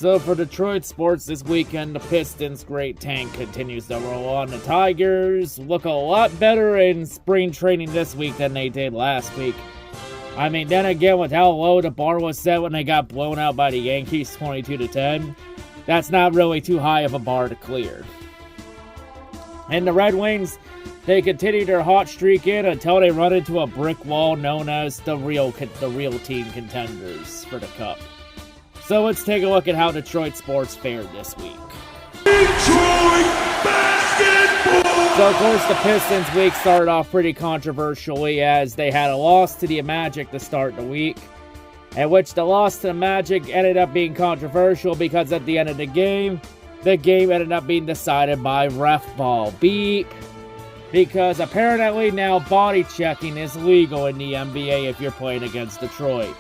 So for Detroit sports this weekend, the Pistons' great tank continues to roll on. The Tigers look a lot better in spring training this week than they did last week. I mean, then again, with how low the bar was set when they got blown out by the Yankees 22-10, that's not really too high of a bar to clear. And the Red Wings, they continue their hot streak in until they run into a brick wall known as the real team contenders for the Cup. So let's take a look at how Detroit sports fared this week. Detroit basketball! So of course the Pistons week started off pretty controversially as they had a loss to the Magic to start the week. At which the loss to the Magic ended up being controversial because at the end of the game ended up being decided by ref ball. Beep. Because apparently now body checking is legal in the NBA if you're playing against Detroit.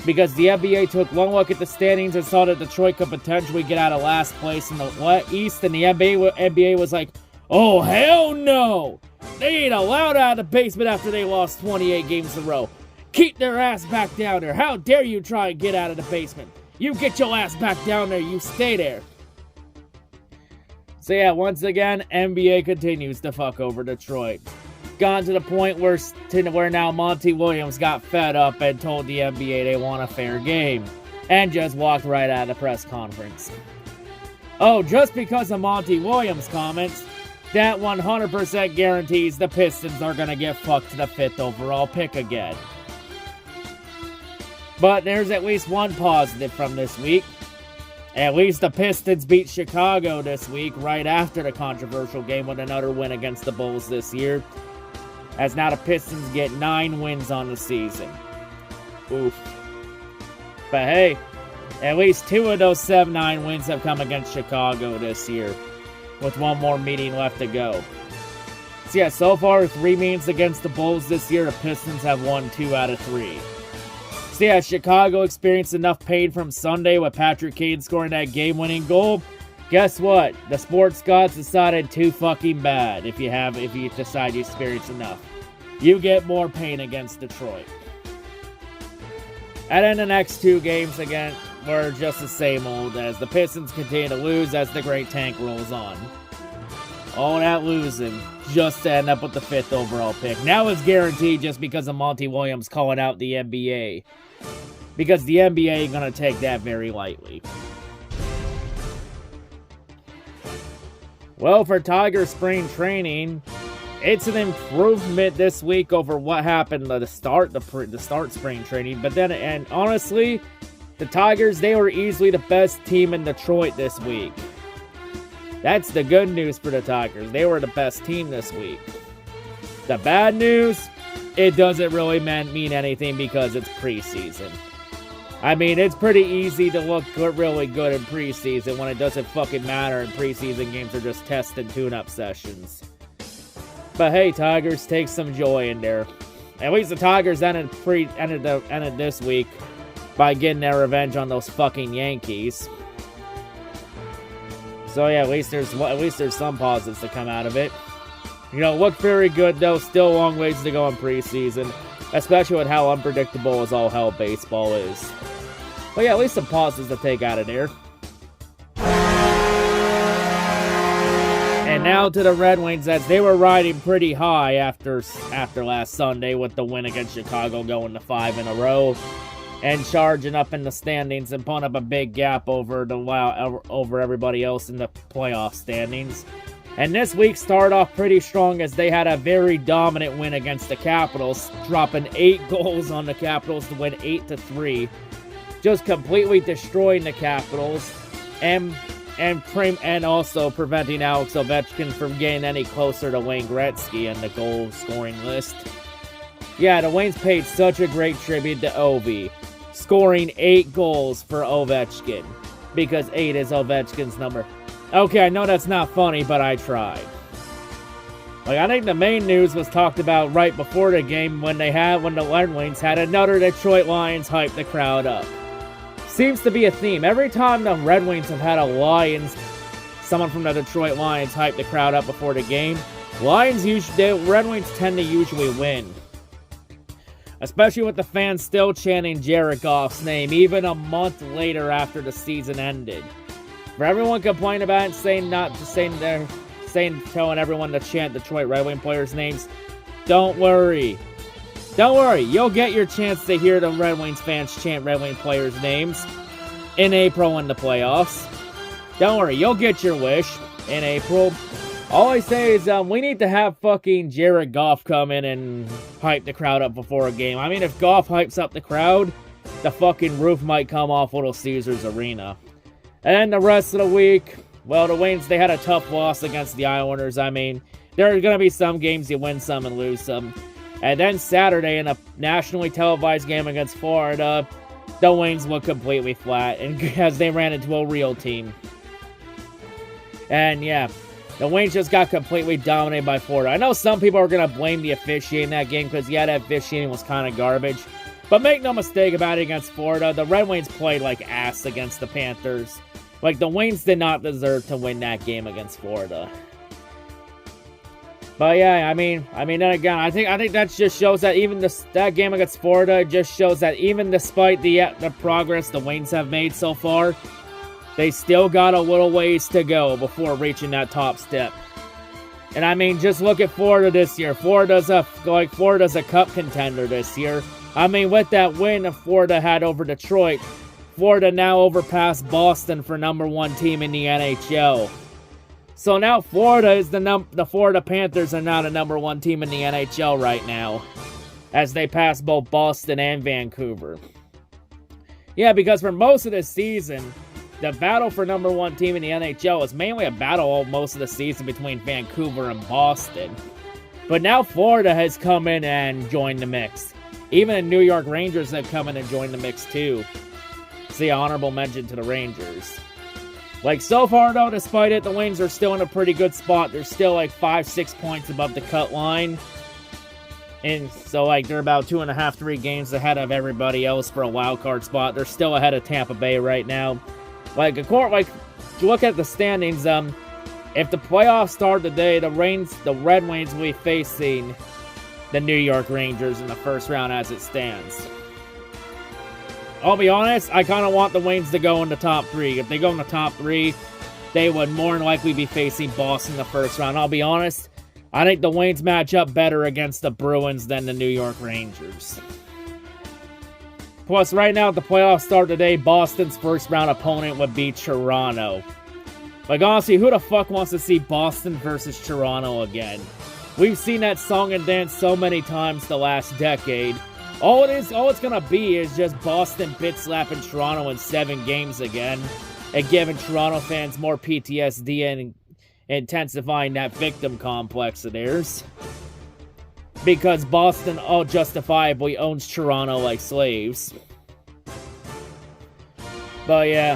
Because the NBA took one look at the standings and saw that Detroit could potentially get out of last place in the East, and the NBA was like, oh, hell no! They ain't allowed out of the basement after they lost 28 games in a row. Keep their ass back down there. How dare you try and get out of the basement? You get your ass back down there, you stay there. So yeah, once again, NBA continues to fuck over Detroit. Gone to the point where now Monty Williams got fed up and told the NBA they want a fair game. And just walked right out of the press conference. Oh, just because of Monty Williams' comments, that 100% guarantees the Pistons are going to get fucked to the 5th overall pick again. But there's at least one positive from this week. At least the Pistons beat Chicago this week right after the controversial game with another win against the Bulls this year. As now the Pistons get 9 wins on the season. Oof. But hey, at least 2 of those 9 wins have come against Chicago this year, with one more meeting left to go. So yeah, so far 3 meetings against the Bulls this year, the Pistons have won 2 out of 3. So yeah, Chicago experienced enough pain from Sunday with Patrick Kane scoring that game-winning goal. Guess what? The sports gods decided too fucking bad if you decide you experience enough. You get more pain against Detroit. And then the next 2 games again were just the same old as the Pistons continue to lose as the great tank rolls on. All that losing just to end up with the 5th overall pick. Now it's guaranteed just because of Monty Williams calling out the NBA. Because the NBA ain't gonna take that very lightly. Well, for Tiger spring training, it's an improvement this week over what happened at the start spring training. But then, and honestly, the Tigers, they were easily the best team in Detroit this week. That's the good news for the Tigers. They were the best team this week. The bad news, it doesn't really mean anything because it's preseason. I mean, it's pretty easy to look really good in preseason when it doesn't fucking matter and preseason games are just test and tune-up sessions. But hey, Tigers, take some joy in there. At least the Tigers ended this week by getting their revenge on those fucking Yankees. So yeah, at least there's some positives to come out of it. You know, looked very good though. Still a long ways to go in preseason, especially with how unpredictable as all hell baseball is. But yeah, at least some positives to take out of there. And now to the Red Wings, as they were riding pretty high after last Sunday with the win against Chicago, going to 5 in a row and charging up in the standings and putting up a big gap over everybody else in the playoff standings. And this week started off pretty strong as they had a very dominant win against the Capitals, dropping 8 goals on the Capitals to win 8-3. Just completely destroying the Capitals and also preventing Alex Ovechkin from getting any closer to Wayne Gretzky in the goal scoring list. Yeah, the Waynes paid such a great tribute to Ovi, scoring 8 goals for Ovechkin, because 8 is Ovechkin's number. Okay, I know that's not funny, but I tried. Like, I think the main news was talked about right before the game when the Red Wings had another Detroit Lions hype the crowd up. Seems to be a theme. Every time the Red Wings have had someone from the Detroit Lions hype the crowd up before the game, Red Wings tend to usually win. Especially with the fans still chanting Jared Goff's name, even a month later after the season ended. For everyone complaining about it, telling everyone to chant Detroit Red Wing players' names, don't worry. Don't worry, you'll get your chance to hear the Red Wings fans chant Red Wing players' names in April in the playoffs. Don't worry, you'll get your wish in April. All I say is, we need to have fucking Jared Goff come in and hype the crowd up before a game. I mean, if Goff hypes up the crowd, the fucking roof might come off Little Caesars Arena. And the rest of the week, well, the Wings, they had a tough loss against the Islanders. I mean, there are going to be some games you win some and lose some. And then Saturday, in a nationally televised game against Florida, the Wings looked completely flat as they ran into a real team. And yeah, the Wings just got completely dominated by Florida. I know some people are going to blame the officiating in that game because, yeah, that officiating was kind of garbage. But make no mistake about it, against Florida, the Red Wings played like ass against the Panthers. Like, the Wings did not deserve to win that game against Florida. But yeah, I mean, then again, I think that just shows that even that game against Florida just shows that even despite the progress the Wings have made so far, they still got a little ways to go before reaching that top step. And I mean, just look at Florida this year. Florida's a cup contender this year. I mean, with that win that Florida had over Detroit, Florida now overpassed Boston for #1 team in the NHL. So now Florida is the Florida Panthers are now the #1 team in the NHL right now, as they pass both Boston and Vancouver. Yeah, because for most of the season, the battle for #1 team in the NHL was mainly a battle most of the season between Vancouver and Boston. But now Florida has come in and joined the mix. Even the New York Rangers have come in and joined the mix too. See, honorable mention to the Rangers. Like, so far, though, despite it, the Wings are still in a pretty good spot. They're still, like, 5-6 points above the cut line. And so, like, they're about 2.5, 3 games ahead of everybody else for a wild card spot. They're still ahead of Tampa Bay right now. Like, if you look at the standings, if the playoffs start today, the Red Wings will be facing the New York Rangers in the first round as it stands. I'll be honest, I kind of want the Wings to go in the top 3. If they go in the top 3, they would more than likely be facing Boston in the first round. I'll be honest, I think the Wings match up better against the Bruins than the New York Rangers. Plus, right now at the playoffs start today, Boston's first round opponent would be Toronto. Like, honestly, who the fuck wants to see Boston versus Toronto again? We've seen that song and dance so many times the last decade. All it's gonna be is just Boston bit-slapping Toronto in 7 games again, and giving Toronto fans more PTSD and intensifying that victim complex of theirs. Because Boston justifiably owns Toronto like slaves. But yeah,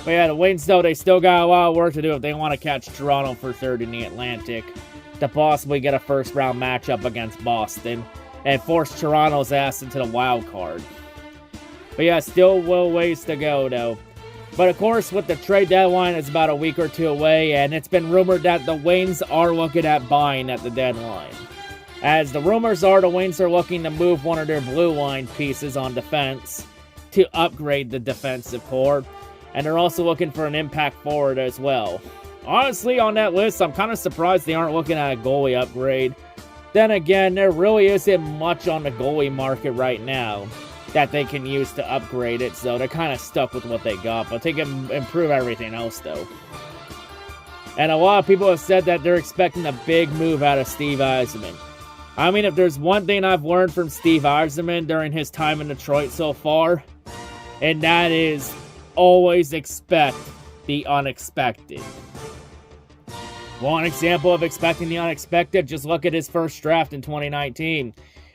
the Wings, though, they still got a lot of work to do if they want to catch Toronto for 3rd in the Atlantic, to possibly get a first-round matchup against Boston and force Toronto's ass into the wild card. But yeah, still ways to go, though. But of course, with the trade deadline, it's about a week or 2 away, and it's been rumored that the Wings are looking at buying at the deadline. As the rumors are, the Wings are looking to move one of their blue line pieces on defense to upgrade the defensive core, and they're also looking for an impact forward as well. Honestly, on that list, I'm kind of surprised they aren't looking at a goalie upgrade. Then again, there really isn't much on the goalie market right now that they can use to upgrade it, so they're kind of stuck with what they got, but they can improve everything else, though. And a lot of people have said that they're expecting a big move out of Steve Yzerman. I mean, if there's one thing I've learned from Steve Yzerman during his time in Detroit so far, and that is always expect the unexpected. One example of expecting the unexpected, just look at his first draft in 2019.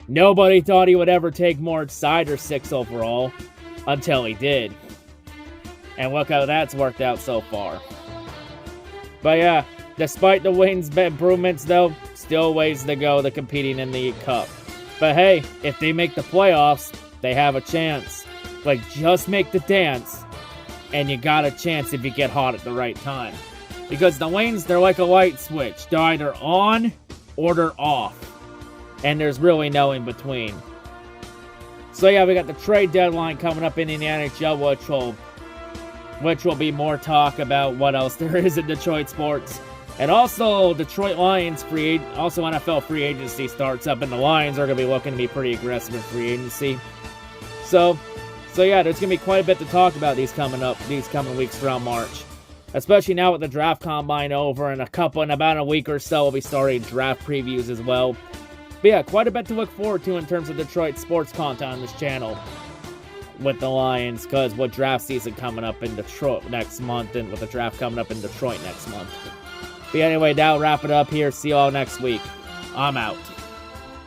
Nobody thought he would ever take Moritz Seider 6 overall, until he did. And look how that's worked out so far. But yeah, despite the Wings' improvements, though, still ways to go to competing in the Cup. But hey, if they make the playoffs, they have a chance. Like, just make the dance, and you got a chance if you get hot at the right time. Because the Wings, they're like a light switch. They're either on or they're off. And there's really no in between. So yeah, we got the trade deadline coming up in the NHL, which will be more talk about what else there is in Detroit sports. And also, Detroit Lions also NFL free agency starts up, and the Lions are going to be looking to be pretty aggressive in free agency. So yeah, there's going to be quite a bit to talk about these coming weeks around March. Especially now with the draft combine over, and in about a week or so, we'll be starting draft previews as well. But yeah, quite a bit to look forward to in terms of Detroit sports content on this channel with the Lions, because with draft season coming up in Detroit next month, and with the draft coming up in Detroit next month. But anyway, that'll wrap it up here. See you all next week. I'm out.